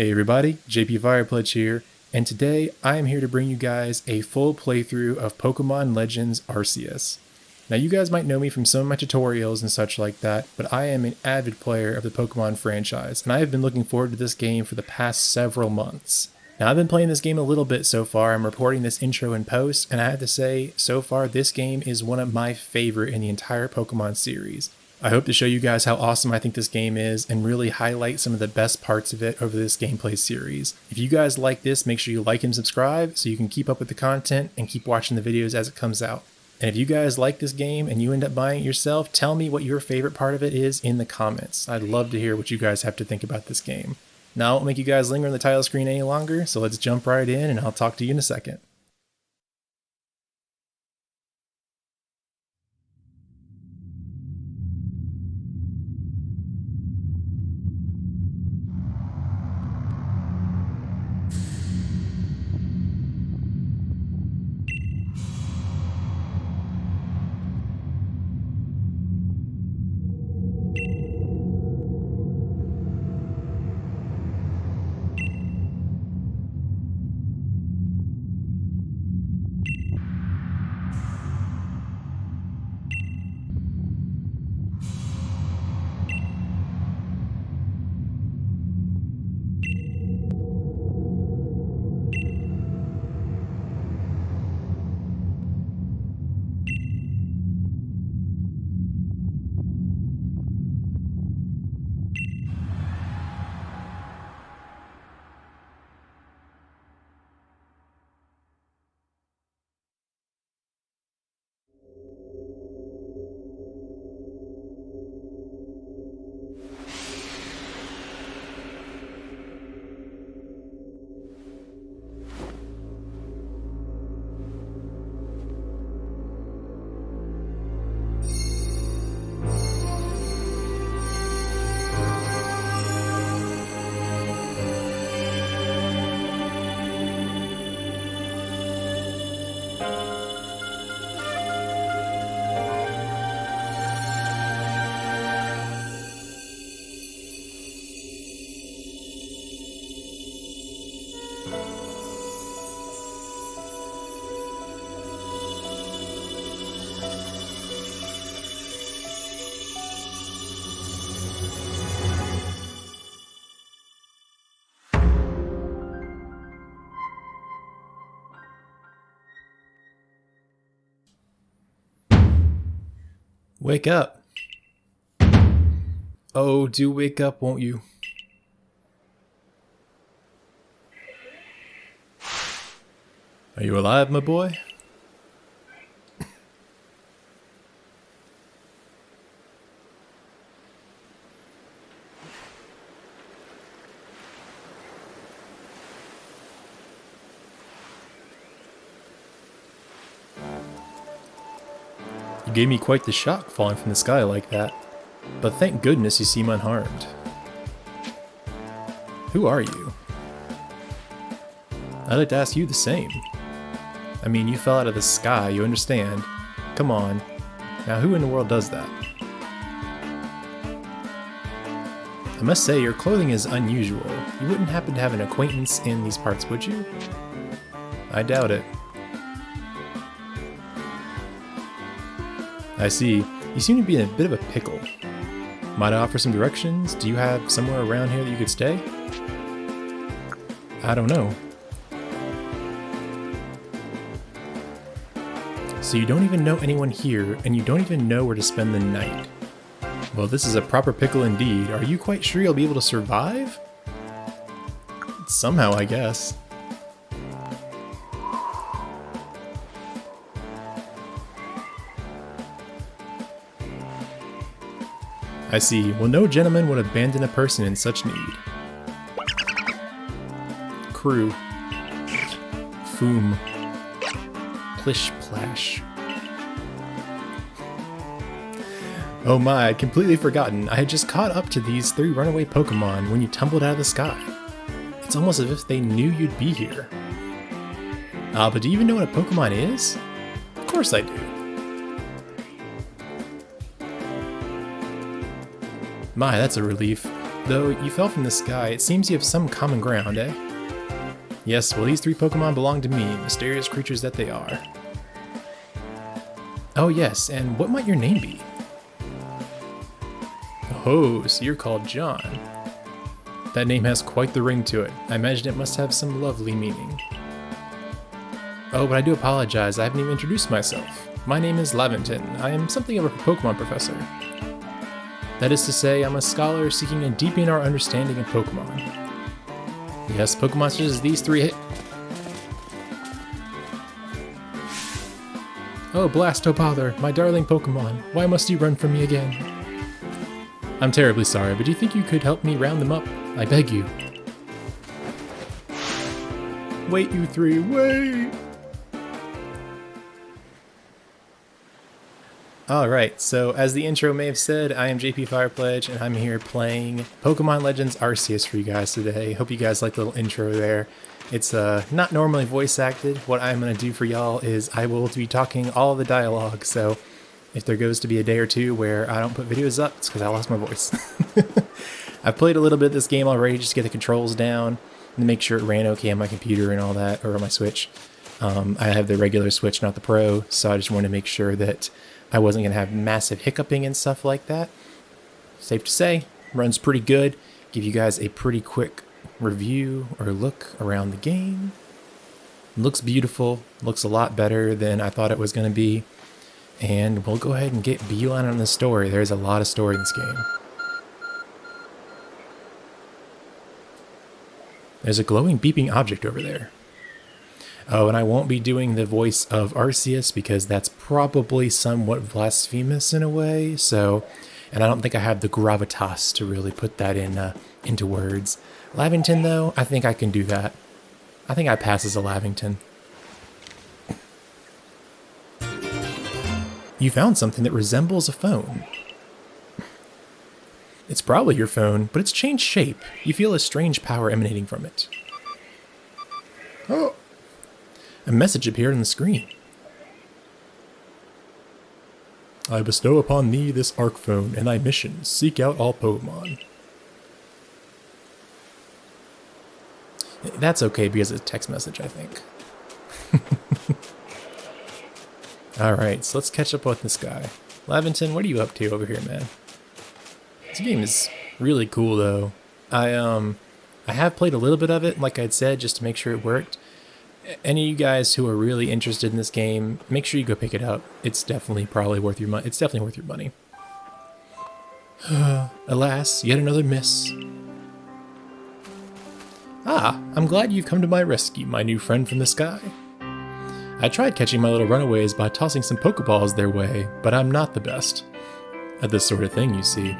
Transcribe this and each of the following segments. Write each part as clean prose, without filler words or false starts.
Hey everybody, JP Firepledge here, and today I am here to bring you guys a full playthrough of Pokémon Legends Arceus. Now you guys might know me from some of my tutorials and such like that, but I am an avid player of the Pokémon franchise, and I have been looking forward to this game for the past several months. Now I've been playing this game a little bit so far, I'm recording this intro in post, and I have to say, so far this game is one of my favorite in the entire Pokémon series. I hope to show you guys how awesome I think this game is and really highlight some of the best parts of it over this gameplay series. If you guys like this, make sure you like and subscribe so you can keep up with the content and keep watching the videos as it comes out. And if you guys like this game and you end up buying it yourself, tell me what your favorite part of it is in the comments. I'd love to hear what you guys have to think about this game. Now I won't make you guys linger on the title screen any longer, so let's jump right in and I'll talk to you in a second. Wake up. Oh, do wake up, won't you? Are you alive, my boy? You gave me quite the shock falling from the sky like that, but thank goodness you seem unharmed. Who are you? I'd like to ask you the same. I mean, you fell out of the sky, you understand. Come on. Now who in the world does that? I must say, your clothing is unusual. You wouldn't happen to have an acquaintance in these parts, would you? I doubt it. I see. You seem to be in a bit of a pickle. Might I offer some directions? Do you have somewhere around here that you could stay? I don't know. So you don't even know anyone here, and you don't even know where to spend the night. Well, this is a proper pickle indeed. Are you quite sure you'll be able to survive? Somehow, I guess. I see. Well, no gentleman would abandon a person in such need. Crew. Foom. Plish plash. Oh my, I'd completely forgotten. I had just caught up to these 3 runaway Pokemon when you tumbled out of the sky. It's almost as if they knew you'd be here. But do you even know what a Pokemon is? Of course I do. My, that's a relief. Though you fell from the sky, it seems you have some common ground, eh? Yes, well, these 3 Pokemon belong to me, mysterious creatures that they are. Oh yes, and what might your name be? Oh, so you're called John. That name has quite the ring to it. I imagine it must have some lovely meaning. Oh, but I do apologize, I haven't even introduced myself. My name is Laventon. I am something of a Pokemon professor. That is to say, I'm a scholar seeking to deepen our understanding of Pokemon. Yes, Pokemon such as these 3 Oh, blast, oh bother, my darling Pokemon. Why must you run from me again? I'm terribly sorry, but do you think you could help me round them up? I beg you. Wait, you 3, wait! Alright, so as the intro may have said, I am JP Firepledge, and I'm here playing Pokemon Legends Arceus for you guys today. Hope you guys like the little intro there. It's not normally voice acted. What I'm going to do for y'all is I will be talking all the dialogue, so if there goes to be a day or two where I don't put videos up, it's because I lost my voice. I've played a little bit of this game already just to get the controls down and make sure it ran okay on my computer and all that, or on my Switch. I have the regular Switch, not the Pro, so I just wanted to make sure that I wasn't going to have massive hiccuping and stuff like that. Safe to say, runs pretty good. Give you guys a pretty quick review or look around the game. Looks beautiful, looks a lot better than I thought it was going to be. And we'll go ahead and get beeline on the story. There's a lot of story in this game. There's a glowing beeping object over there. Oh, and I won't be doing the voice of Arceus because that's probably somewhat blasphemous in a way. So, and I don't think I have the gravitas to really put that into words. Lavington, though, I think I can do that. I think I pass as a Lavington. You found something that resembles a phone. It's probably your phone, but it's changed shape. You feel a strange power emanating from it. Oh! A message appeared on the screen. I bestow upon thee this Arc Phone and thy mission. Seek out all Pokemon. That's okay because it's a text message, I think. Alright, so let's catch up with this guy. Laventon, what are you up to over here, man? This game is really cool, though. I have played a little bit of it, like I'd said, just to make sure it worked. Any of you guys who are really interested in this game, make sure you go pick it up. It's definitely probably worth your money. It's definitely worth your money. Alas, yet another miss. Ah, I'm glad you've come to my rescue, my new friend from the sky. I tried catching my little runaways by tossing some Pokeballs their way, but I'm not the best at this sort of thing, you see.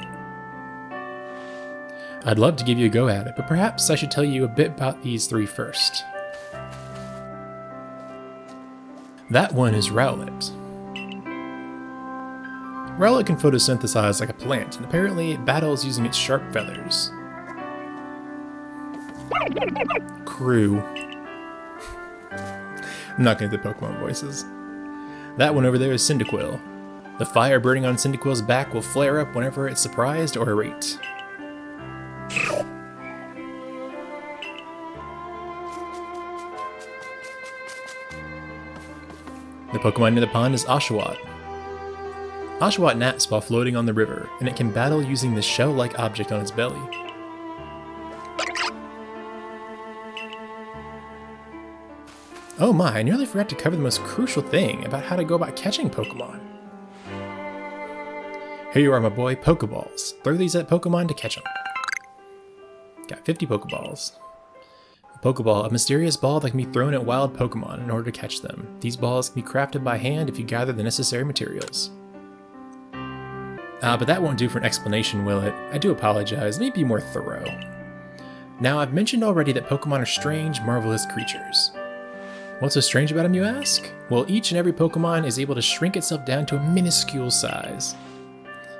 I'd love to give you a go at it, but perhaps I should tell you a bit about these 3 first. That one is Rowlet. Rowlet can photosynthesize like a plant, and apparently it battles using its sharp feathers. Crew. I'm not going to do Pokemon voices. That one over there is Cyndaquil. The fire burning on Cyndaquil's back will flare up whenever it's surprised or irate. The Pokemon near the pond is Oshawott. Oshawott naps while floating on the river, and it can battle using this shell-like object on its belly. Oh my, I nearly forgot to cover the most crucial thing about how to go about catching Pokemon. Here you are, my boy, Pokeballs. Throw these at Pokemon to catch them. Got 50 Pokeballs. Pokeball, a mysterious ball that can be thrown at wild Pokemon in order to catch them. These balls can be crafted by hand if you gather the necessary materials. But that won't do for an explanation, will it? I do apologize, let me be more thorough. Now, I've mentioned already that Pokemon are strange, marvelous creatures. What's so strange about them, you ask? Well, each and every Pokemon is able to shrink itself down to a minuscule size.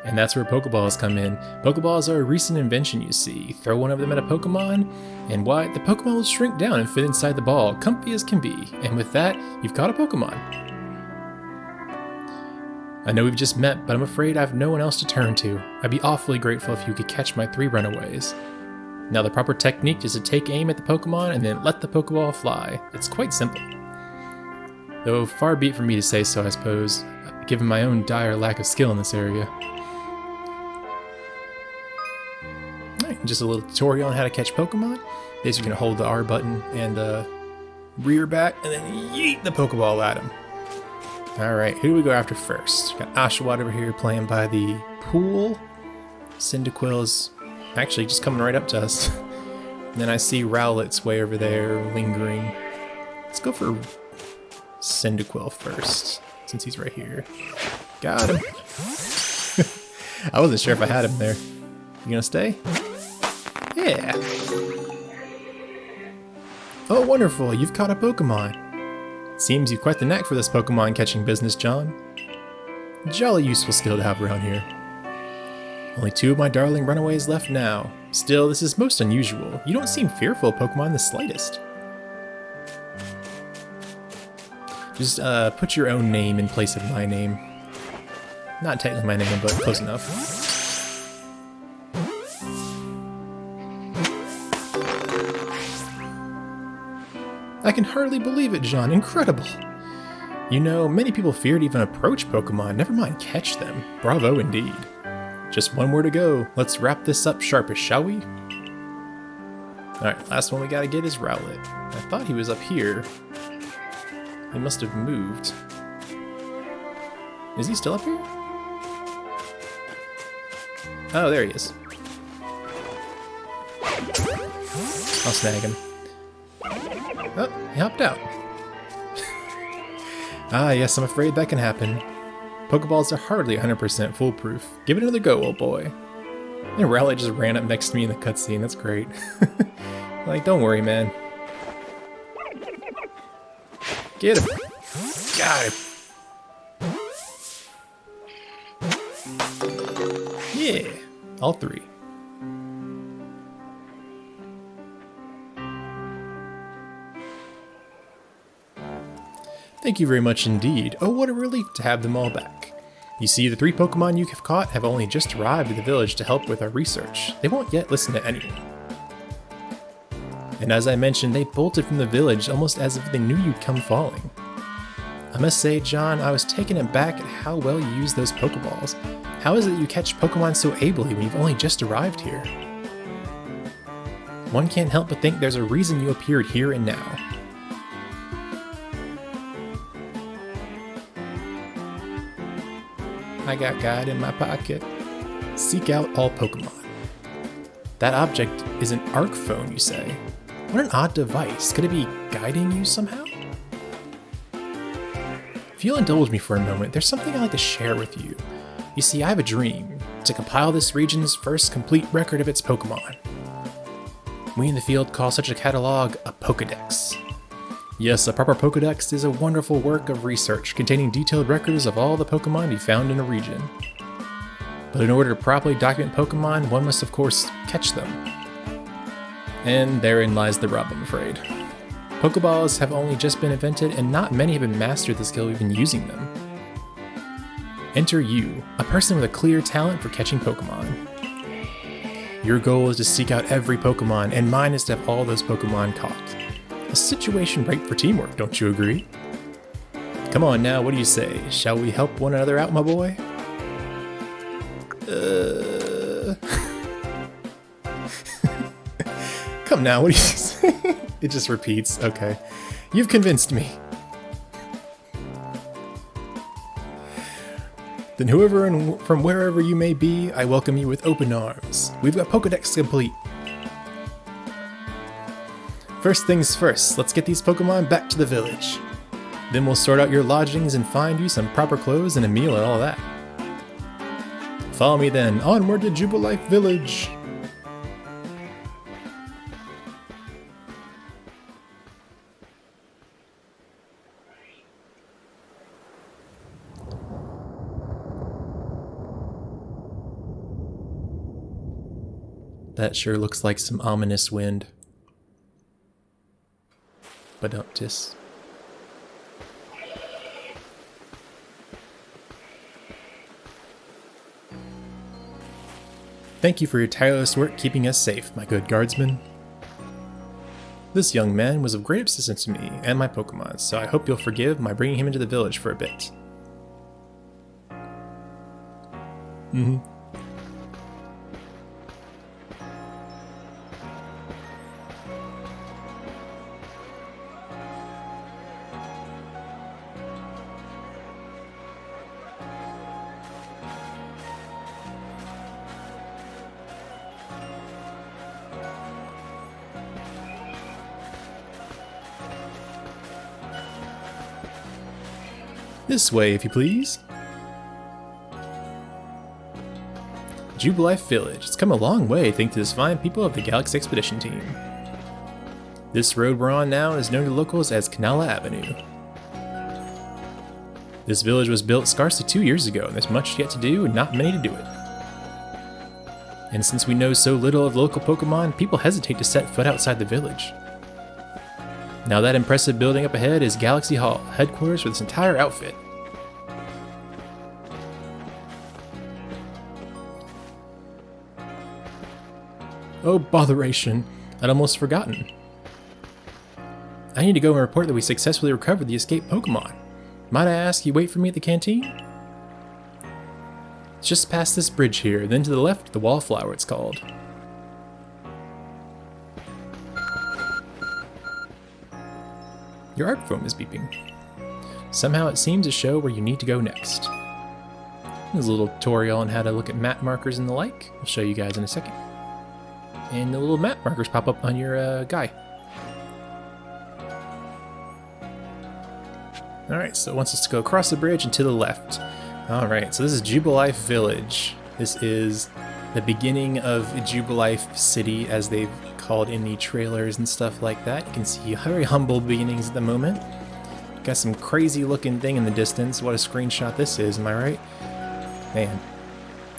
And that's where Pokeballs come in. Pokeballs are a recent invention, you see. Throw one of them at a Pokemon, and what? The Pokemon will shrink down and fit inside the ball, comfy as can be. And with that, you've caught a Pokemon. I know we've just met, but I'm afraid I have no one else to turn to. I'd be awfully grateful if you could catch my 3 runaways. Now the proper technique is to take aim at the Pokemon and then let the Pokeball fly. It's quite simple. Though far be it from me to say so, I suppose, given my own dire lack of skill in this area. Alright, just a little tutorial on how to catch Pokemon. Basically, you're going to hold the R button and rear back and then yeet the Pokeball at him. Alright, who do we go after first? Got Oshawott over here playing by the pool. Cyndaquil is actually just coming right up to us. And then I see Rowlet's way over there lingering. Let's go for Cyndaquil first, since he's right here. Got him. I wasn't sure if I had him there. You gonna stay? Yeah. Oh, wonderful. You've caught a Pokemon. Seems you've quite the knack for this Pokemon catching business, John. Jolly useful skill to have around here. Only 2 of my darling runaways left now. Still, this is most unusual. You don't seem fearful of Pokemon the slightest. Just put your own name in place of my name. Not technically my name, but close enough. I can hardly believe it, John. Incredible. You know, many people fear to even approach Pokemon, never mind catch them. Bravo indeed. Just 1 more to go. Let's wrap this up sharpish, shall we? Alright, last one we gotta get is Rowlet. I thought he was up here. He must have moved. Is he still up here? Oh, there he is. I'll snag him. Oh, he hopped out. Ah, yes, I'm afraid that can happen. Pokeballs are hardly 100% foolproof. Give it another go, old boy. And Rowlet just ran up next to me in the cutscene. That's great. Like, don't worry, man. Get him. Got him. Yeah, all 3. Thank you very much indeed. Oh, what a relief to have them all back. You see, the 3 Pokemon you have caught have only just arrived at the village to help with our research. They won't yet listen to anyone. And as I mentioned, they bolted from the village almost as if they knew you'd come falling. I must say, John, I was taken aback at how well you use those Pokeballs. How is it you catch Pokemon so ably when you've only just arrived here? One can't help but think there's a reason you appeared here and now. I got guide in my pocket. Seek out all Pokemon. That object is an ARC phone, you say? What an odd device. Could it be guiding you somehow? If you'll indulge me for a moment, there's something I'd like to share with you. You see, I have a dream, to compile this region's first complete record of its Pokemon. We in the field call such a catalog a Pokedex. Yes, a proper Pokedex is a wonderful work of research containing detailed records of all the Pokemon to be found in a region. But in order to properly document Pokemon, one must of course catch them. And therein lies the rub, I'm afraid. Pokeballs have only just been invented and not many have been mastered the skill of even using them. Enter you, a person with a clear talent for catching Pokemon. Your goal is to seek out every Pokemon, and mine is to have all those Pokemon caught. A situation ripe for teamwork, don't you agree? Come on now, what do you say? Shall we help one another out, my boy? Come now, what do you say? It just repeats, okay. You've convinced me. Then whoever and from wherever you may be, I welcome you with open arms. We've got Pokedex complete. First things first, let's get these Pokemon back to the village. Then we'll sort out your lodgings and find you some proper clothes and a meal and all that. Follow me then, onward to Jubalife Village. That sure looks like some ominous wind. Baduptis. Thank you for your tireless work keeping us safe, my good guardsman. This young man was of great assistance to me and my Pokemon, so I hope you'll forgive my bringing him into the village for a bit. This way, if you please. Jubalife Village. It's come a long way thanks to the fine people of the Galaxy Expedition team. This road we're on now is known to locals as Canal Avenue. This village was built scarcely 2 years ago, and there's much yet to do and not many to do it. And since we know so little of local Pokemon, people hesitate to set foot outside the village. Now that impressive building up ahead is Galaxy Hall, headquarters for this entire outfit. Oh, botheration. I'd almost forgotten. I need to go and report that we successfully recovered the escaped Pokemon. Might I ask you wait for me at the canteen? It's just past this bridge here, then to the left, the Wallflower it's called. Your art phone is beeping. Somehow it seems to show where you need to go next. There's a little tutorial on how to look at map markers and the like. I'll show you guys in a second. And the little map markers pop up on your guy. Alright, so it wants us to go across the bridge and to the left. Alright, so this is Jubalife Village. This is the beginning of Jubalife City, as they've called in the trailers and stuff like that. You can see very humble beginnings at the moment. Got some crazy looking thing in the distance. What a screenshot this is, am I right? Man.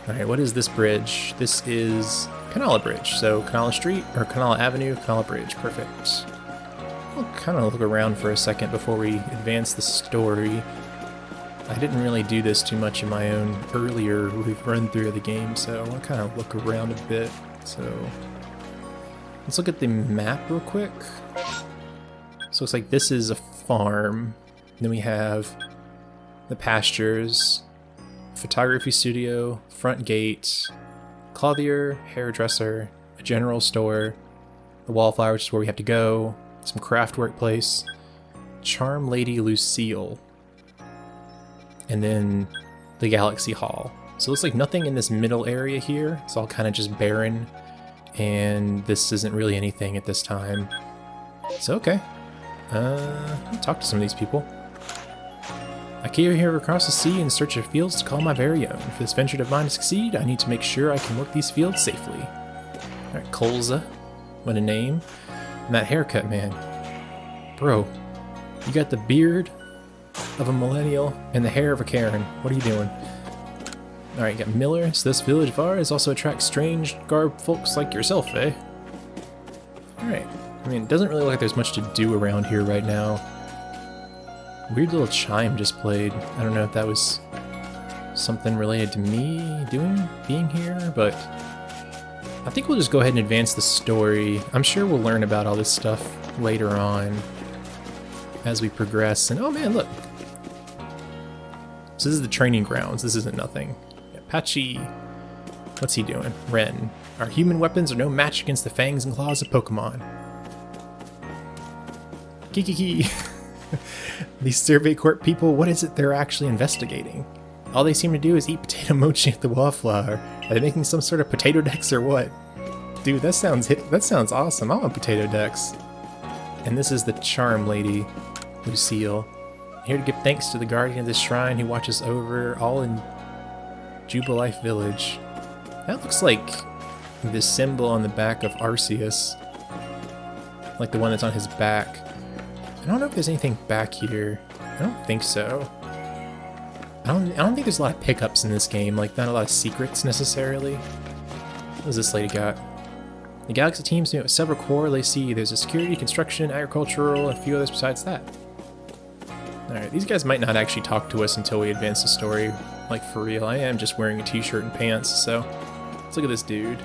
Alright, what is this bridge? This is Canal Bridge. So Canal Street, or Canal Avenue, Canal Bridge. Perfect. I'll kind of look around for a second before we advance the story. I didn't really do this too much in my own earlier run through of the game, so I'll kind of look around a bit. So let's look at the map real quick. So it looks like this is a farm. Then we have the pastures, photography studio, front gate, clothier, hairdresser, a general store, the Wallflower, which is where we have to go, some craft workplace, Charm Lady Lucille, and then the Galaxy Hall. So it looks like nothing in this middle area here. It's all kind of just barren, and this isn't really anything at this time. So okay, I'll talk to some of these people. I came here across the sea in search of fields to call my very own. For this venture of mine to succeed, I need to make sure I can work these fields safely. Alright, Colza. What a name. And that haircut, man. Bro, you got the beard of a millennial and the hair of a Karen. What are you doing? Alright, you got Miller. So this village of ours also attracts strange garbed folks like yourself, eh? Alright. I mean, it doesn't really look like there's much to do around here right now. Weird little chime just played. I don't know if that was something related to me being here, but I think we'll just go ahead and advance the story. I'm sure we'll learn about all this stuff later on as we progress. And oh man, look. So this is the training grounds. This isn't nothing. Yeah, Patchy. What's he doing? Ren. Our human weapons are no match against the fangs and claws of Pokemon. Kikiki. These survey court people, what is it they're actually investigating? All they seem to do is eat potato mochi at the Wallflower. Are they making some sort of potato decks or what? Dude, that sounds awesome. I want potato decks. And this is the Charm Lady, Lucille. Here to give thanks to the guardian of this shrine who watches over all in Jubalife Village. That looks like the symbol on the back of Arceus. Like the one that's on his back. I don't know if there's anything back here. I don't think so. I don't think there's a lot of pickups in this game, like not a lot of secrets necessarily. What does this lady got? The Galaxy teams meet with several core they see. There's a security, construction, agricultural, and a few others besides that. Alright, these guys might not actually talk to us until we advance the story, like for real. I am just wearing a t-shirt and pants, so Let's look at this dude.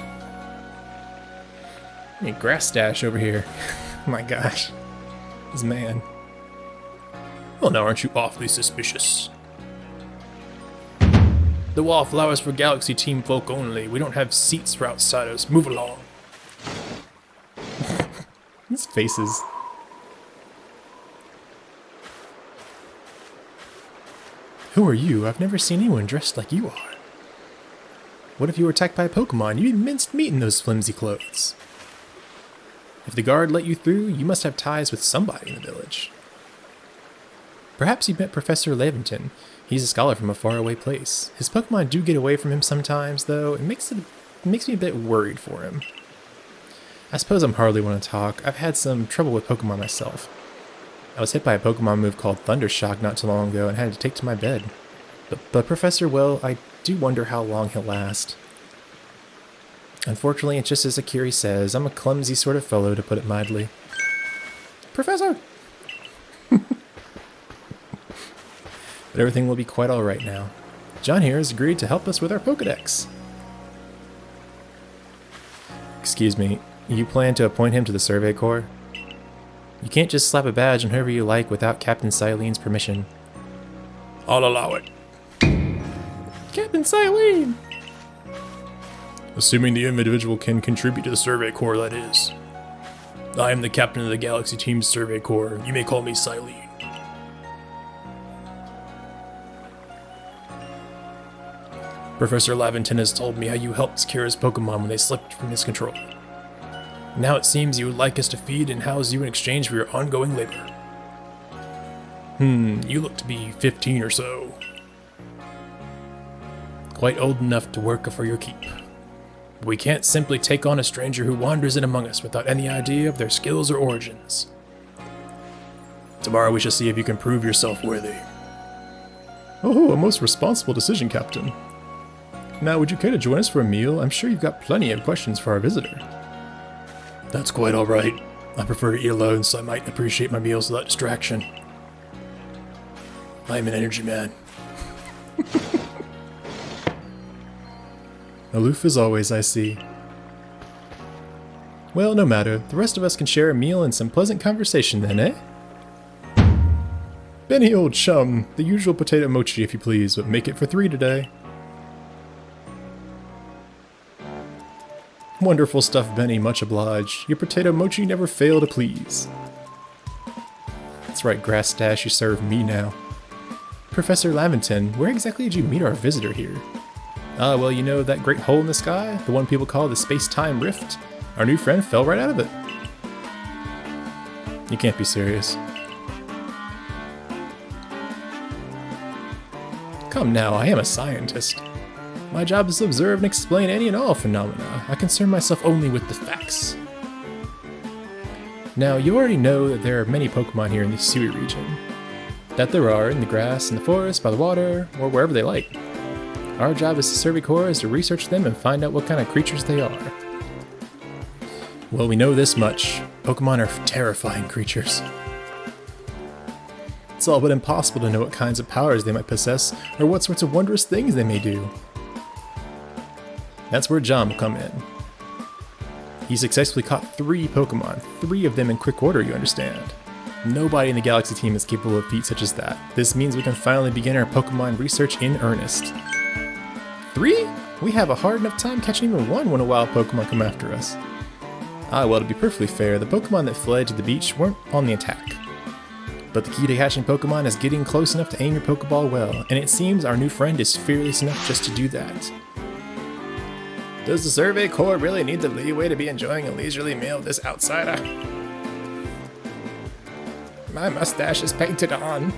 Hey, grass stash over here. Oh my gosh. This man. Well, now aren't you awfully suspicious? The wallflowers for Galaxy Team folk only. We don't have seats for outsiders. Move along. His faces. Who are you? I've never seen anyone dressed like you are. What if you were attacked by a Pokemon? You'd be minced meat in those flimsy clothes. If the guard let you through, you must have ties with somebody in the village. Perhaps you met Professor Leventon. He's a scholar from a faraway place. His Pokemon do get away from him sometimes, though. It makes me a bit worried for him. I suppose I'm hardly want to talk. I've had some trouble with Pokemon myself. I was hit by a Pokemon move called Thundershock not too long ago and had to take to my bed. But Professor, well, I do wonder how long he'll last. Unfortunately, it's just as Akiri says, I'm a clumsy sort of fellow, to put it mildly. Professor! But everything will be quite alright now. John here has agreed to help us with our Pokedex. Excuse me, you plan to appoint him to the Survey Corps? You can't just slap a badge on whoever you like without Captain Silene's permission. I'll allow it. Captain Silene! Assuming the individual can contribute to the Survey Corps, that is. I am the captain of the Galaxy Team's Survey Corps. You may call me Silene. Professor Laventon has told me how you helped Kira's Pokemon when they slipped from his control. Now it seems you would like us to feed and house you in exchange for your ongoing labor. You look to be 15 or so. Quite old enough to work for your keep. We can't simply take on a stranger who wanders in among us without any idea of their skills or origins. Tomorrow we shall see if you can prove yourself worthy. Oh, a most responsible decision, Captain. Now, would you care to join us for a meal? I'm sure you've got plenty of questions for our visitor. That's quite alright. I prefer to eat alone, so I might appreciate my meals without distraction. I'm an energy man. Aloof as always, I see. Well, no matter. The rest of us can share a meal and some pleasant conversation then, eh? Benny, old chum. The usual potato mochi, if you please, but make it for 3 today. Wonderful stuff, Benny. Much obliged. Your potato mochi never fail to please. That's right, Grass Stash. You serve me now. Professor Laventon, where exactly did you meet our visitor here? Well, you know that great hole in the sky? The one people call the space-time rift? Our new friend fell right out of it. You can't be serious. Come now, I am a scientist. My job is to observe and explain any and all phenomena. I concern myself only with the facts. Now, you already know that there are many Pokemon here in the Sui region. That there are in the grass, in the forest, by the water, or wherever they like. Our job as the Survey Corps is to research them and find out what kind of creatures they are. Well, we know this much. Pokemon are terrifying creatures. It's all but impossible to know what kinds of powers they might possess, or what sorts of wondrous things they may do. That's where John will come in. He successfully caught 3 Pokemon, 3 of them in quick order, you understand. Nobody in the Galaxy Team is capable of feats such as that. This means we can finally begin our Pokemon research in earnest. 3? We have a hard enough time catching even one when a wild Pokemon come after us. Well, to be perfectly fair, the Pokemon that fled to the beach weren't on the attack. But the key to catching Pokemon is getting close enough to aim your Pokeball well, and it seems our new friend is fearless enough just to do that. Does the Survey Corps really need the leeway to be enjoying a leisurely meal with this outsider? My mustache is painted on.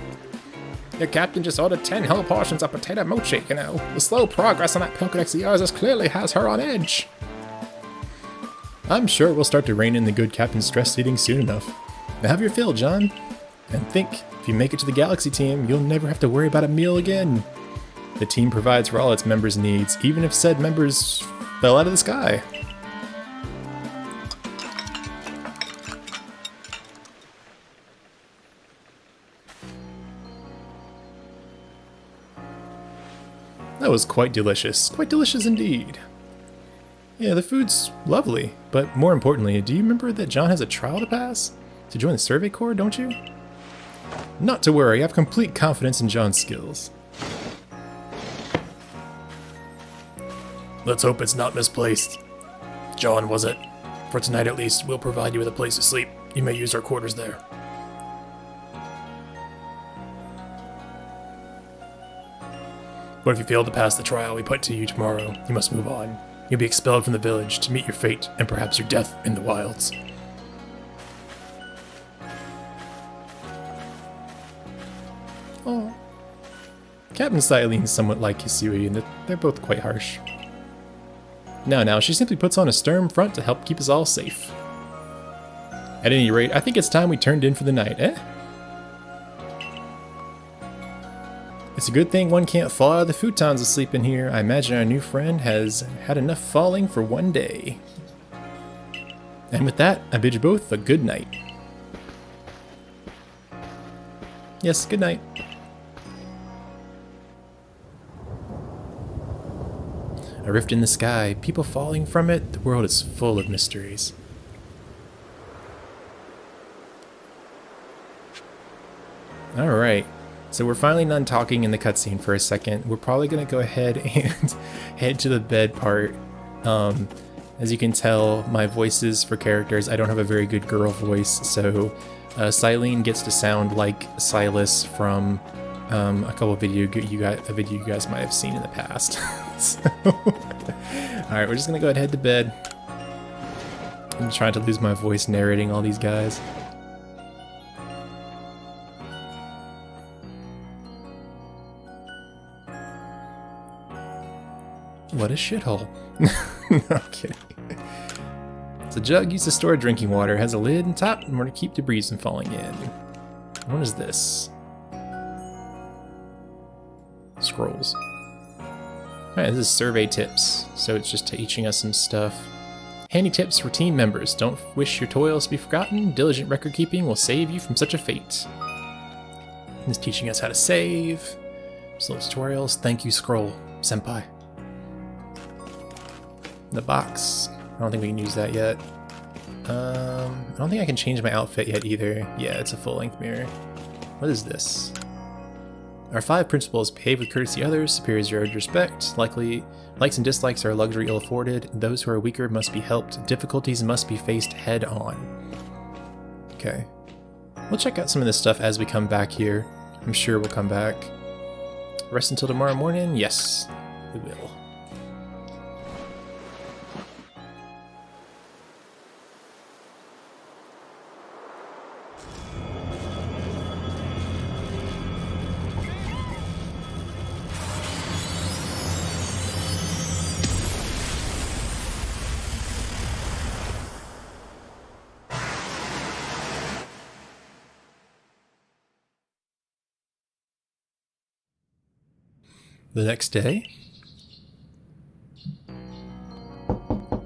Your captain just ordered 10 whole portions of potato mochi, you know. The slow progress on that Pokedex of yours clearly has her on edge. I'm sure we'll start to rein in the good captain's stress eating soon enough. Now have your fill, John. And think, if you make it to the Galaxy Team, you'll never have to worry about a meal again. The team provides for all its members' needs, even if said members fell out of the sky. That was quite delicious indeed. Yeah, the food's lovely, but more importantly, do you remember that John has a trial to pass? To join the Survey Corps, don't you? Not to worry, I have complete confidence in John's skills. Let's hope it's not misplaced. John, was it? For tonight at least, we'll provide you with a place to sleep. You may use our quarters there. But if you fail to pass the trial we put to you tomorrow, you must move on. You'll be expelled from the village to meet your fate and perhaps your death in the wilds. Oh. Captain Silene's somewhat like Hisui, and they're both quite harsh. Now, she simply puts on a stern front to help keep us all safe. At any rate, I think it's time we turned in for the night, eh? It's a good thing one can't fall out of the futons asleep in here. I imagine our new friend has had enough falling for one day. And with that, I bid you both a good night. Yes, good night. A rift in the sky, people falling from it, the world is full of mysteries. Alright, so we're finally done talking in the cutscene for a second. We're probably going to go ahead and head to the bed part. As you can tell, my voices for characters, I don't have a very good girl voice, so Silene gets to sound like Silas from a couple of video you guys might have seen in the past. So, alright, we're just gonna go ahead and head to bed. I'm trying to lose my voice narrating all these guys. What a shithole. No, I'm kidding. It's a jug used to store drinking water. It has a lid and top in order to keep debris from falling in. What is this? Scrolls. Alright, this is survey tips. So it's just teaching us some stuff. Handy tips for team members. Don't wish your toils to be forgotten. Diligent record keeping will save you from such a fate. It's teaching us how to save. Slow tutorials. Thank you, Scroll Senpai. The box. I don't think we can use that yet. I don't think I can change my outfit yet either. Yeah, it's a full-length mirror. What is this? Our 5 principles: behave with courtesy to others, superiors are owed respect, likes and dislikes are a luxury ill-afforded, those who are weaker must be helped, difficulties must be faced head-on. Okay. We'll check out some of this stuff as we come back here. I'm sure we'll come back. Rest until tomorrow morning? Yes, we will. The next day? Good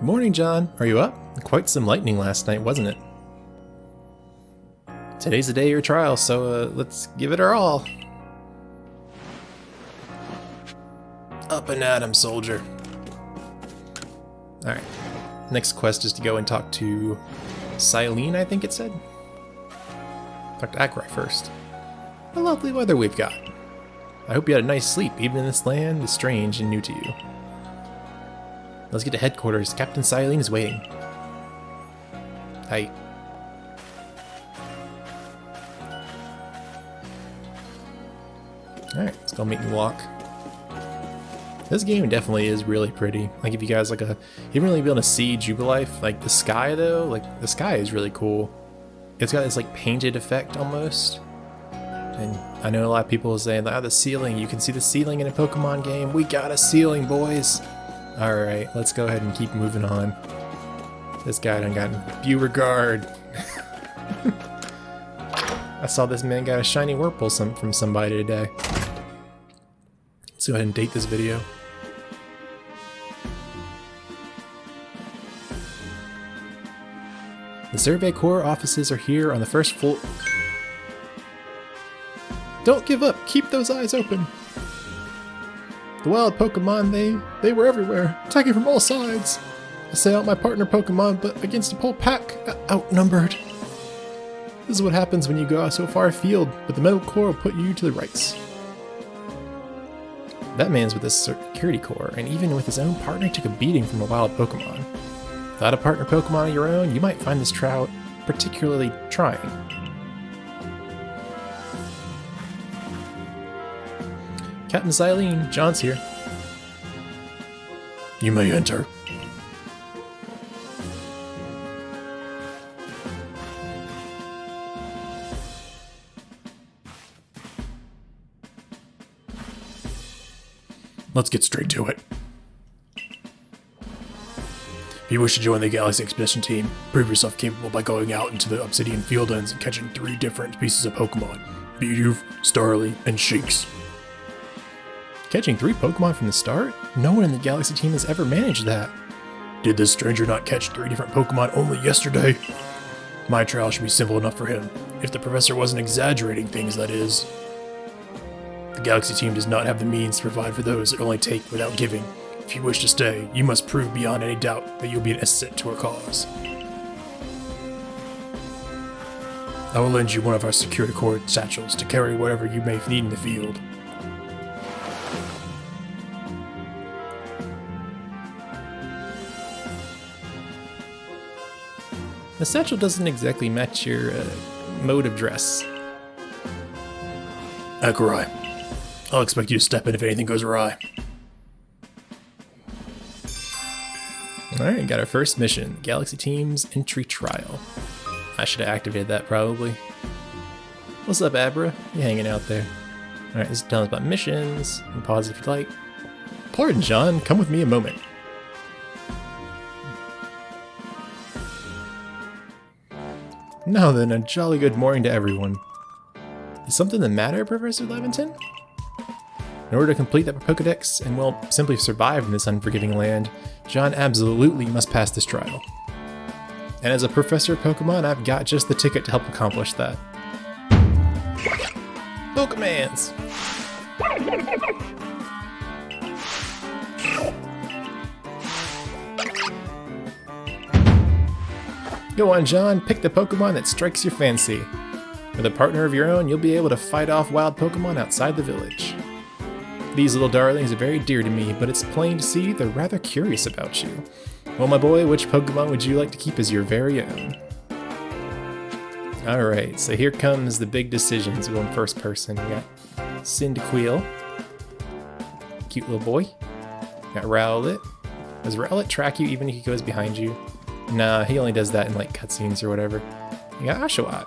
morning, John. Are you up? Quite some lightning last night, wasn't it? Today's the day of your trial, so let's give it our all. Up and at 'em, soldier. Alright. Next quest is to go and talk to Silene, I think it said. Talk to Akrai first. What lovely weather we've got. I hope you had a nice sleep, even in this land that's strange and new to you. Let's get to headquarters. Captain Silene is waiting. Hi. Alright, let's go meet and walk. This game definitely is really pretty. Like, if you guys you haven't really been able to see Jubalife. Like, the sky, though, the sky is really cool. It's got this, painted effect, almost. And I know a lot of people say, the ceiling, you can see the ceiling in a Pokemon game. We got a ceiling, boys. Alright, let's go ahead and keep moving on. This guy done got due regard. I saw this man got a shiny Whirlpool from somebody today. Let's go ahead and date this video. The Survey Corps offices are here on the first floor. Don't give up! Keep those eyes open! The wild Pokemon, they were everywhere, attacking from all sides. I sent out my partner Pokemon, but against a whole pack, outnumbered. This is what happens when you go out so far afield, but the metal core will put you to the rights. That man's with a security core, and even with his own partner, took a beating from a wild Pokemon. Without a partner Pokemon of your own, you might find this trout particularly trying. Captain Xylene, John's here. You may enter. Let's get straight to it. If you wish to join the Galaxy Expedition team, prove yourself capable by going out into the Obsidian Fieldlands and catching 3 different species of Pokemon: Bidoof, Starly, and Shinx. Catching 3 Pokemon from the start? No one in the Galaxy team has ever managed that. Did this stranger not catch 3 different Pokemon only yesterday? My trial should be simple enough for him, if the professor wasn't exaggerating things, that is. The Galaxy team does not have the means to provide for those that only take without giving. If you wish to stay, you must prove beyond any doubt that you'll be an asset to our cause. I will lend you one of our security cord satchels to carry whatever you may need in the field. The satchel doesn't exactly match your mode of dress. Akurai, I'll expect you to step in if anything goes awry. Alright, got our first mission, Galaxy Team's Entry Trial. I should have activated that probably. What's up, Abra? You hanging out there? Alright, this is telling us about missions. You can pause if you'd like. Pardon, John, come with me a moment. Now then, a jolly good morning to everyone. Is something the matter, Professor Levinton? In order to complete that Pokedex and, well, simply survive in this unforgiving land, John absolutely must pass this trial. And as a professor of Pokemon, I've got just the ticket to help accomplish that. Pokemans! Go on, John, pick the Pokemon that strikes your fancy. With a partner of your own, you'll be able to fight off wild Pokemon outside the village. These little darlings are very dear to me, but it's plain to see they're rather curious about you. Well, my boy, which Pokemon would you like to keep as your very own? Alright, so here comes the big decisions going first person. We got Cyndaquil. Cute little boy. Got Rowlet. Does Rowlet track you even if he goes behind you? Nah, he only does that in like cutscenes or whatever. You got Oshawott.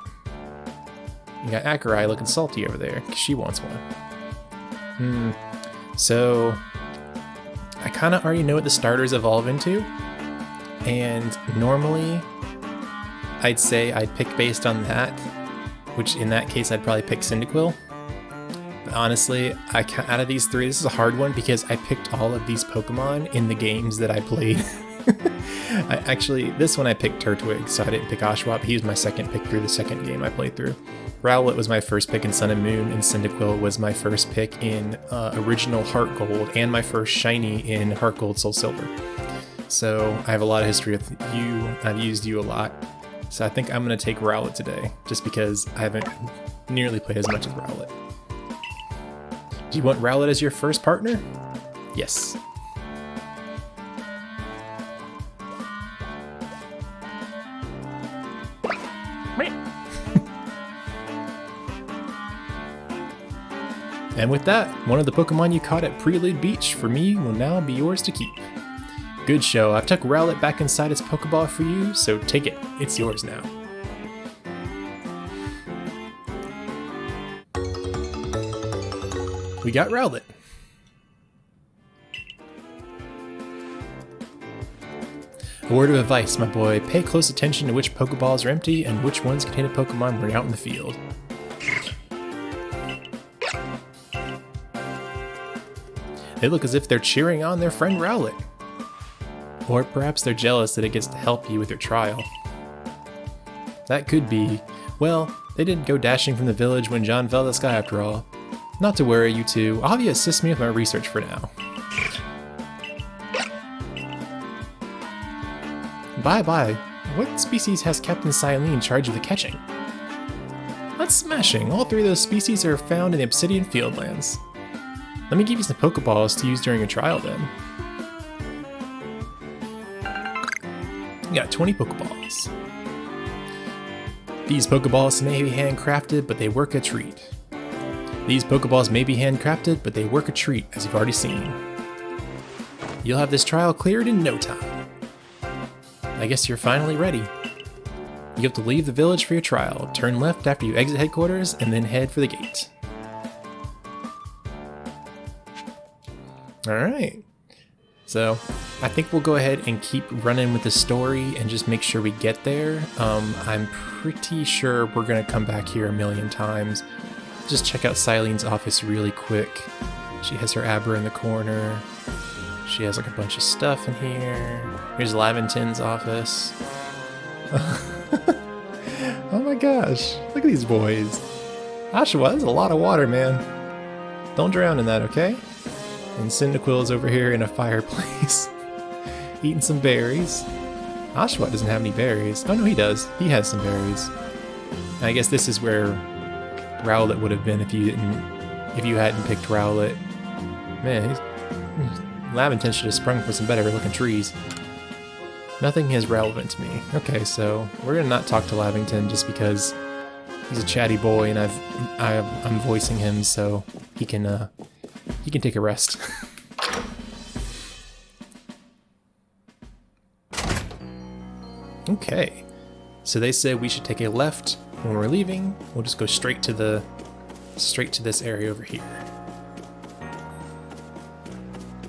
You got Akurai looking salty over there, because she wants one. So I kind of already know what the starters evolve into, and normally I'd say I'd pick based on that, which in that case I'd probably pick Cyndaquil. But honestly, out of these 3, this is a hard one because I picked all of these Pokemon in the games that I played. This one I picked Turtwig, so I didn't pick Oshawott, but he was my second pick through the second game I played through. Rowlet was my first pick in Sun and Moon, and Cyndaquil was my first pick in original Heart Gold, and my first shiny in Heart Gold Soul Silver. So I have a lot of history with you, I've used you a lot. So I think I'm going to take Rowlet today, just because I haven't nearly played as much as Rowlet. Do you want Rowlet as your first partner? Yes. And with that, one of the Pokemon you caught at Prelude Beach for me will now be yours to keep. Good show, I've tucked Rowlet back inside its Pokeball for you, so take it, it's yours now. We got Rowlet. A word of advice, my boy, pay close attention to which Pokeballs are empty and which ones contain a Pokemon when you're out in the field. They look as if they're cheering on their friend Rowlet. Or perhaps they're jealous that it gets to help you with your trial. That could be. Well, they didn't go dashing from the village when John fell to the sky after all. Not to worry, you two. I'll have you assist me with my research for now. bye. What species has Captain Silene in charge of the catching? That's smashing. All 3 of those species are found in the Obsidian Fieldlands. Let me give you some Pokeballs to use during your trial then. You got 20 Pokeballs. These Pokeballs may be handcrafted, but they work a treat. These Pokeballs may be handcrafted, but they work a treat, as you've already seen. You'll have this trial cleared in no time. I guess you're finally ready. You have to leave the village for your trial, turn left after you exit headquarters, and then head for the gate. Alright. So, I think we'll go ahead and keep running with the story and just make sure we get there. I'm pretty sure we're going to come back here a million times. Just check out Silene's office really quick. She has her Abra in the corner. She has like a bunch of stuff in here. Here's Laventon's office. Oh my gosh, look at these boys. Oshawa, that's a lot of water, man. Don't drown in that, okay? And Cyndaquil is over here in a fireplace, eating some berries. Oshawa doesn't have any berries. Oh no, he does. He has some berries. And I guess this is where Rowlet would have been if you hadn't picked Rowlet. Man, Laventon should have sprung for some better looking trees. Nothing is relevant to me. Okay, so we're gonna not talk to Lavington just because he's a chatty boy, and I'm voicing him so he can take a rest. Okay, so they said we should take a left when we're leaving. We'll just go straight to this area over here.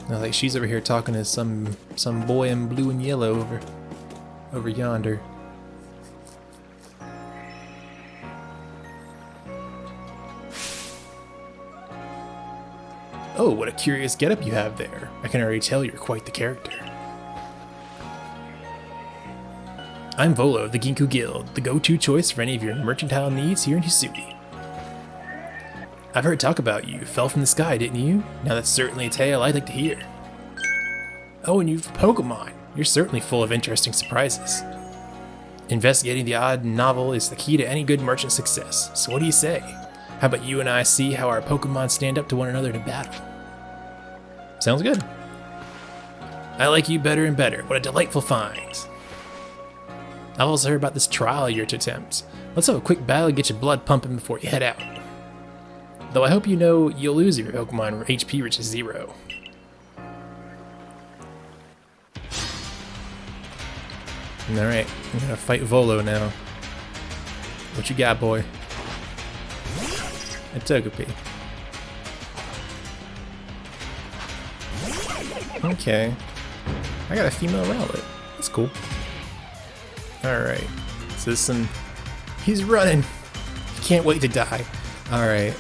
Now, like, she's over here talking to some boy in blue and yellow over yonder. Oh, what a curious getup you have there. I can already tell you're quite the character. I'm Volo of the Ginkgo Guild, the go-to choice for any of your mercantile needs here in Hisui. I've heard talk about you. Fell from the sky, didn't you? Now that's certainly a tale I'd like to hear. Oh, and you've Pokemon. You're certainly full of interesting surprises. Investigating the odd and novel is the key to any good merchant success. So what do you say? How about you and I see how our Pokemon stand up to one another in a battle? Sounds good. I like you better and better. What a delightful find. I've also heard about this trial you're to attempt. Let's have a quick battle and get your blood pumping before you head out. Though I hope you know you'll lose if your Pokemon HP reaches 0. Alright, I'm gonna fight Volo now. What you got, boy? A Togepi. Okay. I got a female Rowlet. That's cool. Alright. So this some... He's running! He can't wait to die. Alright.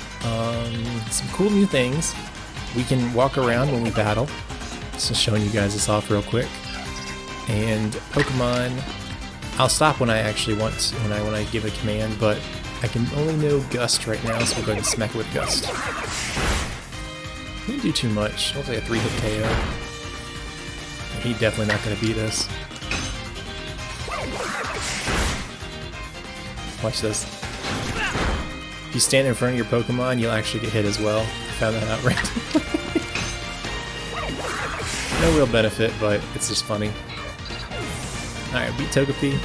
Some cool new things. We can walk around when we battle. Just showing you guys this off real quick. And Pokemon... I'll stop when I actually want to, when I give a command, but I can only know Gust right now, so we'll go ahead and smack it with Gust. Didn't do too much. Hopefully a 3-hit KO. He's definitely not going to beat us. Watch this. If you stand in front of your Pokemon, you'll actually get hit as well. I found that out randomly. No real benefit, but it's just funny. Alright, beat Togepi.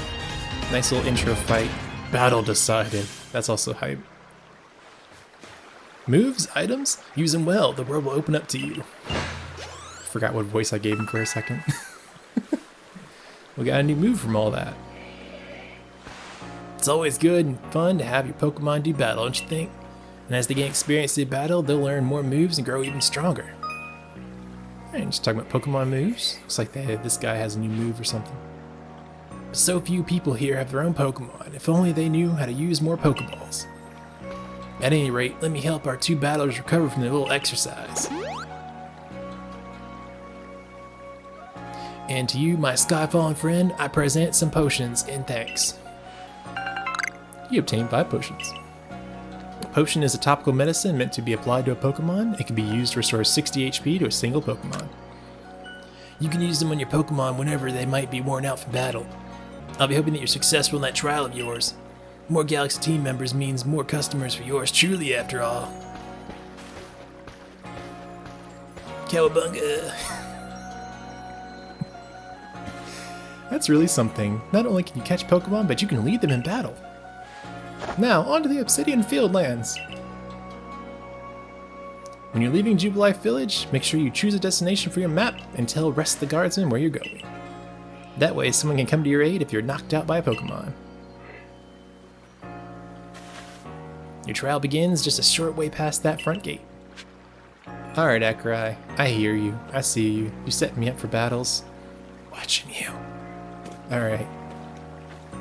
Nice little intro fight. Battle decided. That's also hype. Moves, items, use them well. The world will open up to you. Forgot what voice I gave him for a second. We got a new move from all that. It's always good and fun to have your Pokemon do battle, don't you think? And as they gain experience in battle, they'll learn more moves and grow even stronger. Alright, just talking about Pokemon moves. Looks like this guy has a new move or something. So few people here have their own Pokemon. If only they knew how to use more Pokeballs. At any rate, let me help our 2 battlers recover from their little exercise. And to you, my Skyfallen friend, I present some potions in thanks. You obtain 5 potions. A potion is a topical medicine meant to be applied to a Pokemon. It can be used to restore 60 HP to a single Pokemon. You can use them on your Pokemon whenever they might be worn out from battle. I'll be hoping that you're successful in that trial of yours. More Galaxy team members means more customers for yours truly, after all. Cowabunga! That's really something. Not only can you catch Pokemon, but you can lead them in battle. Now, on to the Obsidian Fieldlands. When you're leaving Jubalife Village, make sure you choose a destination for your map and tell Rest the Guardsman where you're going. That way, someone can come to your aid if you're knocked out by a Pokemon. Your trial begins just a short way past that front gate. Alright, Akurai, I hear you. I see you. You set me up for battles. Watching you. Alright.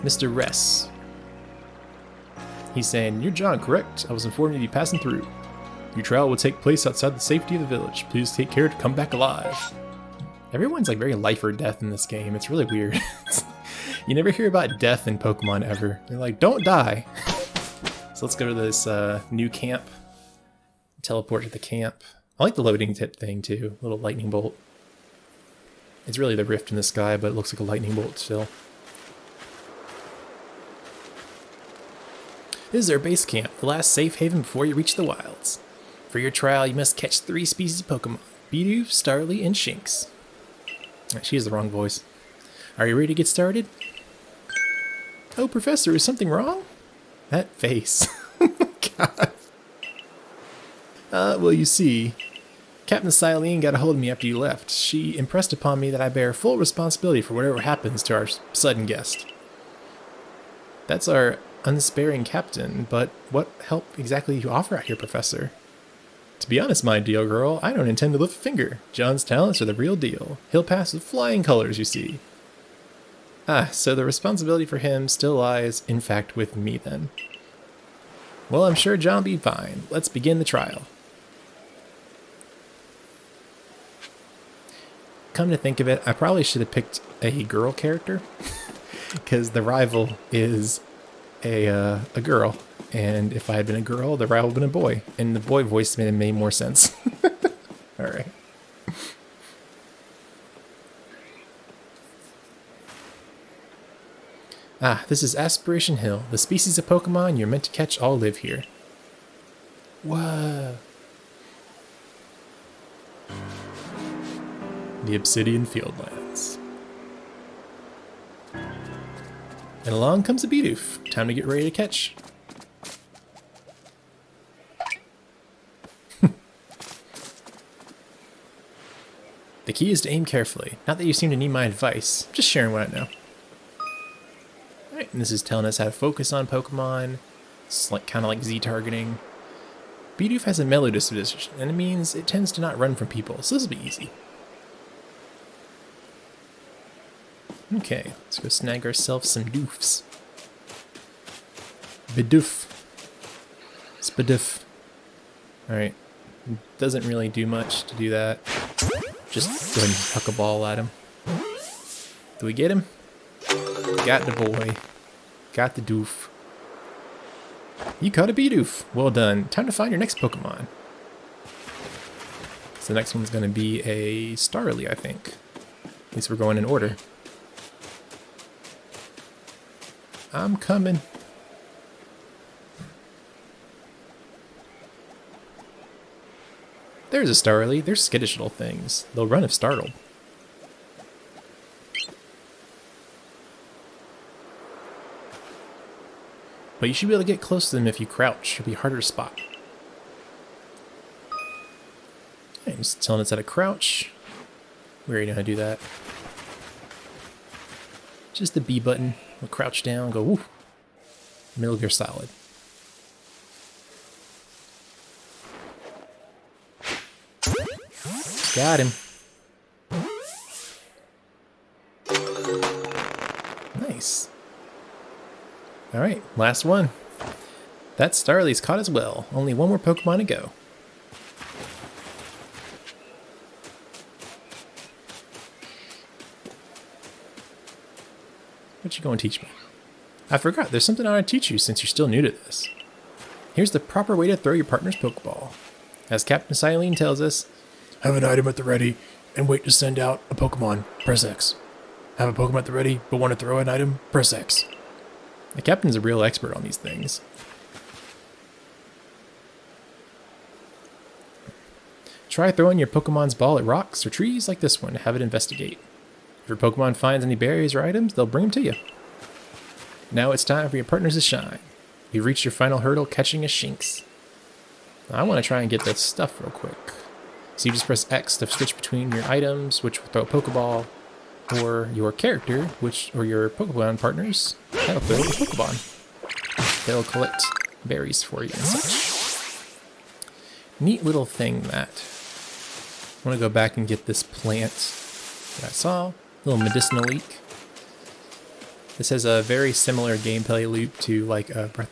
Mr. Ress. He's saying, "You're John, correct? I was informed you'd be passing through. Your trial will take place outside the safety of the village. Please take care to come back alive." Everyone's like very life or death in this game. It's really weird. You never hear about death in Pokemon ever. They're like, don't die. So let's go to this new camp. Teleport to the camp. I like the loading tip thing too. Little lightning bolt. It's really the rift in the sky, but it looks like a lightning bolt still. This is our base camp, the last safe haven before you reach the wilds. For your trial, you must catch 3 species of Pokemon: Bidoof, Starly, and Shinx. She has the wrong voice. Are you ready to get started? Oh, Professor, is something wrong? That face. Oh my god. Well, you see, Captain Silene got a hold of me after you left. She impressed upon me that I bear full responsibility for whatever happens to our sudden guest. That's our unsparing captain, but what help exactly do you offer out here, Professor? To be honest, my dear girl, I don't intend to lift a finger. John's talents are the real deal. He'll pass with flying colors, you see. Ah, so the responsibility for him still lies, in fact, with me then. Well, I'm sure John'll be fine. Let's begin the trial. Come to think of it, I probably should have picked a girl character, because the rival is a girl, and if I had been a girl, the rival would have been a boy, and the boy voice made more sense. Alright. Ah, this is Aspiration Hill. The species of Pokemon you're meant to catch all live here. Whoa. The Obsidian Fieldlands. And along comes a Bidoof. Time to get ready to catch. The key is to aim carefully. Not that you seem to need my advice. Just sharing what I know. Alright, and this is telling us how to focus on Pokemon. It's like kind of like Z-targeting. Bidoof has a mellow disposition, and it means it tends to not run from people, so this will be easy. Okay, let's go snag ourselves some doofs. Bidoof. Spadoof. Alright. Doesn't really do much to do that. Just go ahead and huck a ball at him. Do we get him? Got the boy. Got the doof. You caught a Bidoof. Well done. Time to find your next Pokemon. So the next one's going to be a Starly, I think. At least we're going in order. I'm coming. There's a Starly. They're skittish little things. They'll run if startled. But you should be able to get close to them if you crouch. It'll be harder to spot. Okay, just telling us how to crouch. We already know how to do that. Just the B button. We'll crouch down, go woo. Middle gear solid. Got him. Nice. Alright, last one. That Starly's caught as well. Only one more Pokemon to go. What you going to teach me? I forgot, there's something I want to teach you since you're still new to this. Here's the proper way to throw your partner's Pokeball. As Captain Silene tells us, have an item at the ready and wait to send out a Pokemon. Press X. Have a Pokemon at the ready, but want to throw an item? Press X. The captain's a real expert on these things. Try throwing your Pokemon's ball at rocks or trees like this one to have it investigate. If your Pokemon finds any berries or items, they'll bring them to you. Now it's time for your partners to shine. You've reached your final hurdle, catching a Shinx. I want to try and get this stuff real quick. So you just press X to switch between your items, which will throw a Pokeball, or your character, or your Pokemon partners, that'll throw a Pokeball. They'll collect berries for you and such. Neat little thing that. I want to go back and get this plant that I saw. A little medicinal leek. This has a very similar gameplay loop to like a breath.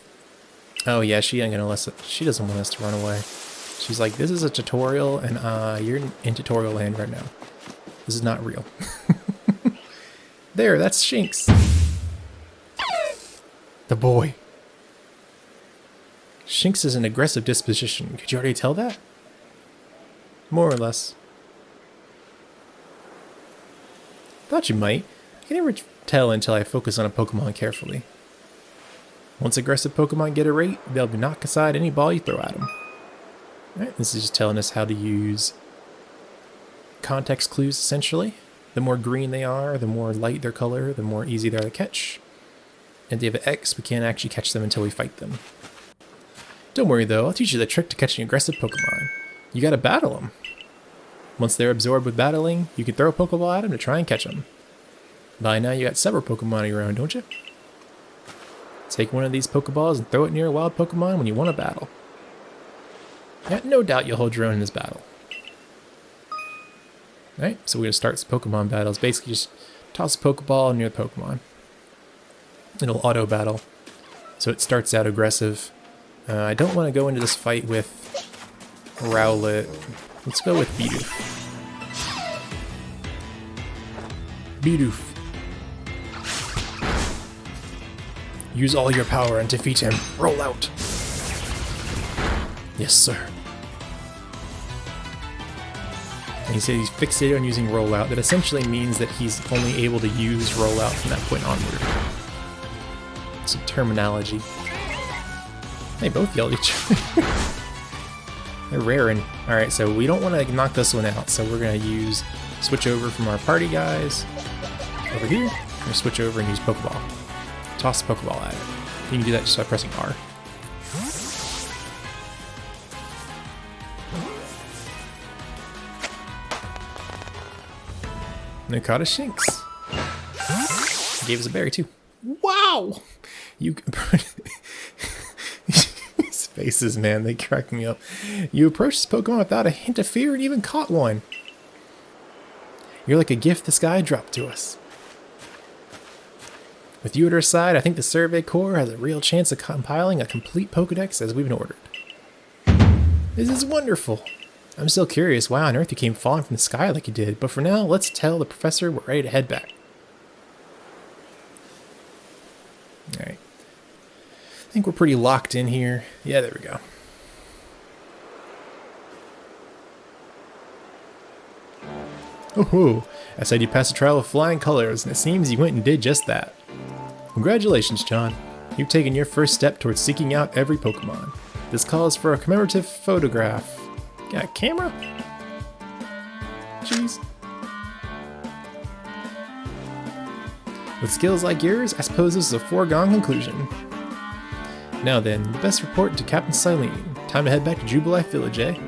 Oh yeah, she ain't gonna let us. She doesn't want us to run away. She's like, this is a tutorial, and you're in tutorial land right now. This is not real. There, that's Shinx. The boy. Shinx is an aggressive disposition. Could you already tell that? More or less. Thought you might. I can never tell until I focus on a Pokemon carefully. Once aggressive Pokemon get a rate, they'll knock aside any ball you throw at them. Alright, this is just telling us how to use context clues, essentially. The more green they are, the more light their color, the more easy they are to catch. And if they have an X, we can't actually catch them until we fight them. Don't worry though, I'll teach you the trick to catching aggressive Pokemon. You gotta battle them. Once they're absorbed with battling, you can throw a Pokeball at them to try and catch them. By now you got several Pokemon around, don't you? Take one of these Pokeballs and throw it near a wild Pokemon when you want to battle. Yeah, no doubt you'll hold your own in this battle. Alright, so we're going to start some Pokemon battles. Basically just toss a Pokeball near the Pokemon. It'll auto battle. So it starts out aggressive. I don't want to go into this fight with Rowlet. Let's go with Bidoof. Bidoof. Use all your power and defeat him. Roll out. Yes, sir. And he said he's fixated on using rollout. That essentially means that he's only able to use rollout from that point onward. Some terminology. They both yelled at each other. They're raring. Alright, so we don't want to knock this one out, so we're going to switch over from our party guys over here. We're going to switch over and use Pokeball. Toss the Pokeball at it. You can do that just by pressing R. And they caught a Shinx. Gave us a berry too. Wow! You These faces, man, they crack me up. You approached this Pokemon without a hint of fear and even caught one. You're like a gift the sky dropped to us. With you at our side, I think the Survey Corps has a real chance of compiling a complete Pokedex as we've been ordered. This is wonderful. I'm still curious why on earth you came falling from the sky like you did, but for now, let's tell the professor we're ready to head back. Alright. I think we're pretty locked in here. Yeah, there we go. Oh, I said you passed a trial of flying colors, and it seems you went and did just that. Congratulations, John. You've taken your first step towards seeking out every Pokemon. This calls for a commemorative photograph. Got a camera? Jeez. With skills like yours, I suppose this is a foregone conclusion. Now then, the best report to Captain Silene. Time to head back to Jubalife Village, eh?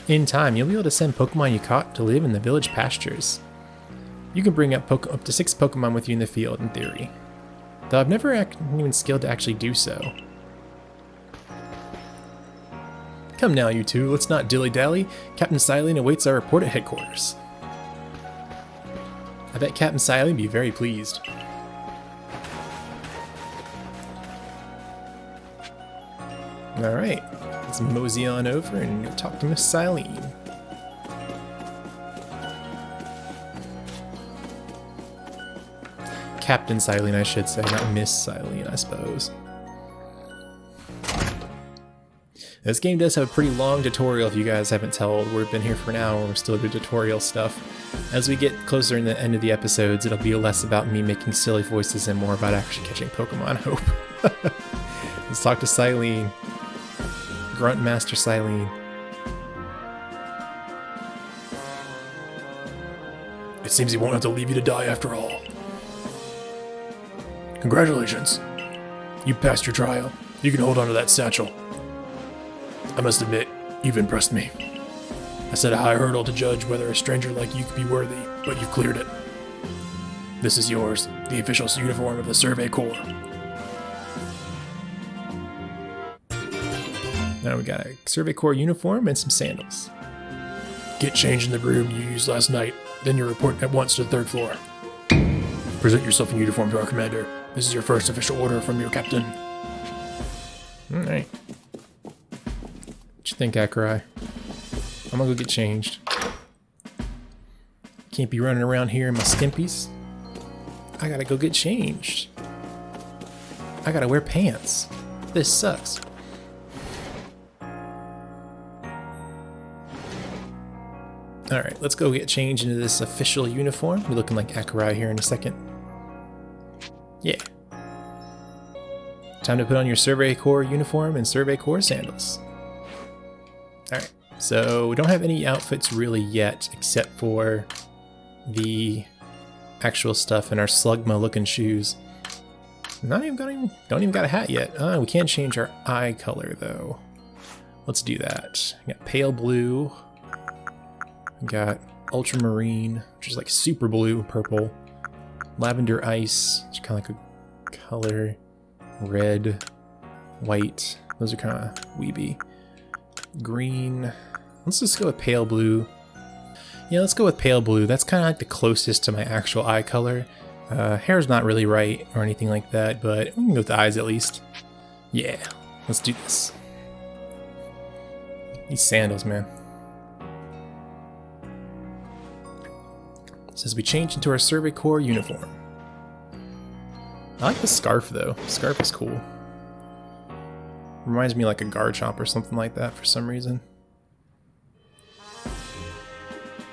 In time, you'll be able to send Pokemon you caught to live in the village pastures. You can bring up to 6 Pokemon with you in the field, in theory. Though I've never even skilled to actually do so. Come now, you two, let's not dilly-dally. Captain Silene awaits our report at headquarters. I bet Captain Silene would be very pleased. Alright. Let's mosey on over and go talk to Miss Silene. Captain Silene, I should say, not Miss Silene, I suppose. This game does have a pretty long tutorial if you guys haven't told. We've been here for an hour and we're still doing tutorial stuff. As we get closer in the end of the episodes, it'll be less about me making silly voices and more about actually catching Pokemon, I hope. Let's talk to Silene. Grunt Master Silene. It seems he won't have to leave you to die after all. Congratulations. You passed your trial. You can hold on to that satchel. I must admit, you've impressed me. I set a high hurdle to judge whether a stranger like you could be worthy, but you've cleared it. This is yours, the official uniform of the Survey Corps. Now we got a Survey Corps uniform and some sandals. Get changed in the room you used last night, then you report at once to the 3rd floor. Present yourself in uniform to our commander. This is your first official order from your captain. Alright. What you think, Akurai? I'm gonna go get changed. Can't be running around here in my skimpies. I gotta go get changed. I gotta wear pants. This sucks. Alright, let's go get changed into this official uniform. We're looking like Akurai here in a second. Yeah. Time to put on your Survey Corps uniform and Survey Corps sandals. Alright, so we don't have any outfits really yet, except for the actual stuff in our Slugma looking shoes. Don't even got a hat yet. We can change our eye color though. Let's do that. We got pale blue. We got ultramarine, which is like super blue, purple. Lavender ice, which is kind of like a color. Red, white. Those are kind of weeby. Green. Let's just go with pale blue. Yeah, let's go with pale blue. That's kind of like the closest to my actual eye color. Hair's not really right or anything like that, but we can go with the eyes at least. Yeah, let's do this. These sandals, man. It says we change into our Survey Corps uniform. I like the scarf though. The scarf is cool. Reminds me like a Garchomp or something like that for some reason.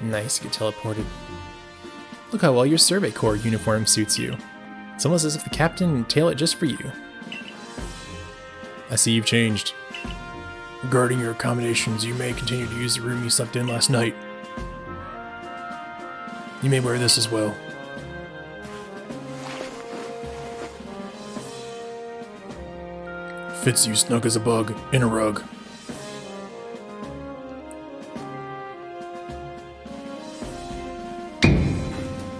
Nice, get teleported. Look how well your Survey Corps uniform suits you. It's almost as if the captain would tail it just for you. I see you've changed. Regarding your accommodations, you may continue to use the room you slept in last night. You may wear this as well. Fits you snug as a bug in a rug.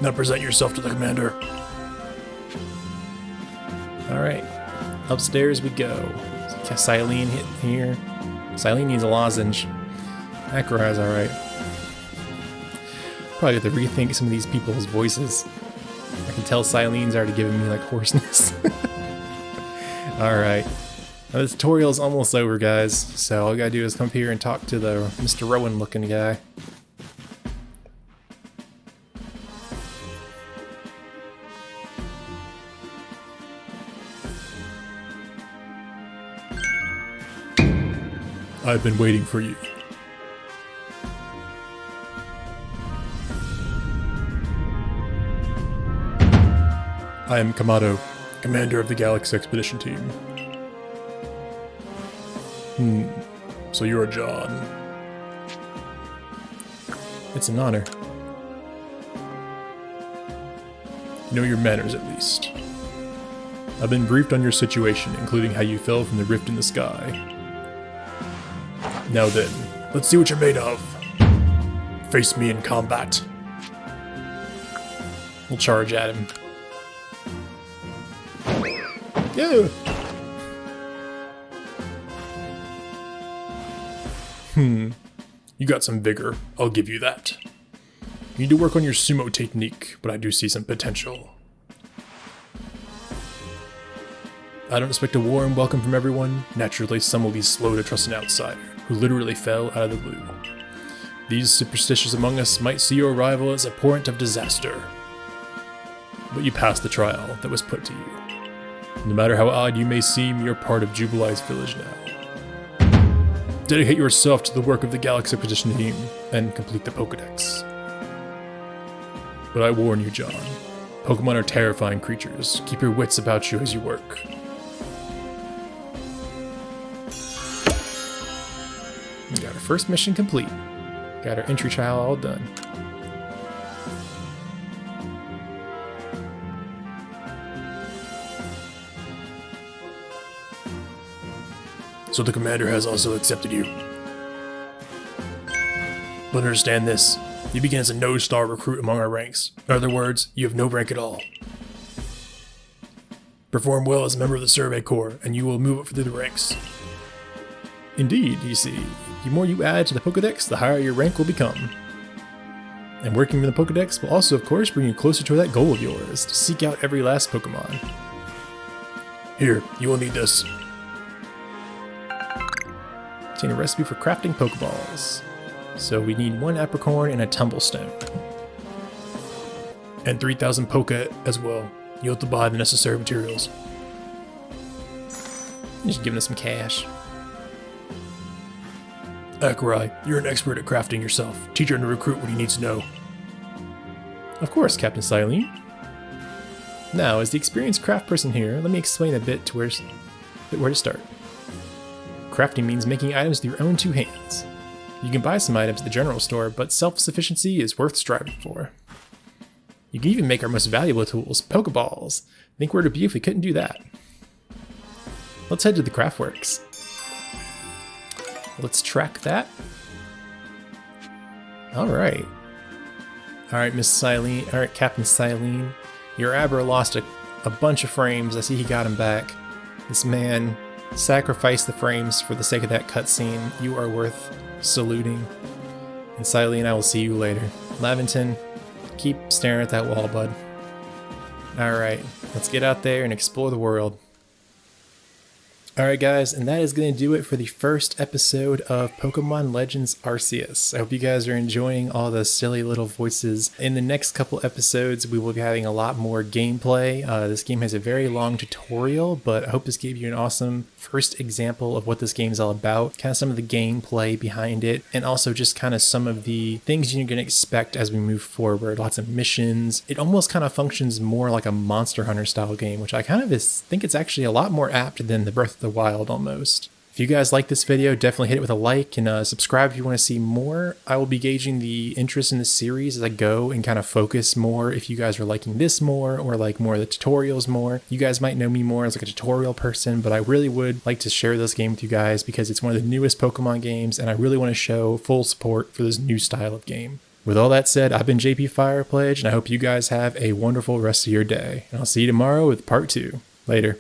Now present yourself to the commander. Alright, upstairs we go. Silene hit here. Silene needs a lozenge. Akurai's alright. Probably have to rethink some of these people's voices. I can tell Silene's already giving me like hoarseness. Alright. Now, the tutorial's almost over, guys, so all I gotta do is come up here and talk to the Mr. Rowan looking guy. I've been waiting for you. I am Kamado, commander of the Galaxy Expedition Team. So you're John. It's an honor. Know your manners at least. I've been briefed on your situation, including how you fell from the rift in the sky. Now then, let's see what you're made of. Face me in combat. We'll charge at him. Yeah! You got some vigor, I'll give you that. You need to work on your sumo technique, but I do see some potential. I don't expect a warm welcome from everyone. Naturally, some will be slow to trust an outsider, who literally fell out of the blue. These superstitious among us might see your arrival as a portent of disaster. but you passed the trial that was put to you. No matter how odd you may seem, you're part of Jubalife Village now. Dedicate yourself to the work of the Galaxy Expedition team and complete the Pokedex. But I warn you, John, Pokemon are terrifying creatures. Keep your wits about you as you work. We got our first mission complete. Got our entry trial all done. So the commander has also accepted you. But understand this, you begin as a no-star recruit among our ranks. In other words, you have no rank at all. Perform well as a member of the Survey Corps, and you will move up through the ranks. Indeed, you see, the more you add to the Pokedex, the higher your rank will become. And working with the Pokedex will also, of course, bring you closer to that goal of yours, to seek out every last Pokemon. Here, you will need this. Obtain a recipe for crafting Pokeballs. So we need 1 Apricorn and a Tumblestone. And 3,000 Poke as well. You'll have to buy the necessary materials. Just giving us some cash. Akurai, you're an expert at crafting yourself. Teach her to recruit what he needs to know. Of course, Captain Silene. Now, as the experienced craft person here, let me explain a bit where to start. Crafting means making items with your own 2 hands. You can buy some items at the general store, but self-sufficiency is worth striving for. You can even make our most valuable tools, Pokeballs. Think where it'd be if we couldn't do that. Let's head to the Craftworks. Let's track that. Alright. Alright, Miss Silene. Alright, Captain Silene. Your Abra lost a bunch of frames. I see he got him back. This man sacrificed the frames for the sake of that cutscene. You are worth saluting. And Silene, I will see you later. Laventon, keep staring at that wall, bud. Alright, let's get out there and explore the world. Alright guys, and that is going to do it for the first episode of Pokemon Legends Arceus. I hope you guys are enjoying all the silly little voices. In the next couple episodes, we will be having a lot more gameplay. This game has a very long tutorial, but I hope this gave you an awesome first example of what this game is all about, kind of some of the gameplay behind it, and also just kind of some of the things you're going to expect as we move forward. Lots of missions. It almost kind of functions more like a Monster Hunter style game, which I kind of think it's actually a lot more apt than the Breath of the Wild almost. If you guys like this video, definitely hit it with a like and subscribe if you want to see more. I will be gauging the interest in this series as I go and kind of focus more if you guys are liking this more or like more of the tutorials more. You guys might know me more as like a tutorial person, but I really would like to share this game with you guys because it's one of the newest Pokemon games and I really want to show full support for this new style of game. With all that said, I've been JP Firepledge and I hope you guys have a wonderful rest of your day. And I'll see you tomorrow with part 2. Later.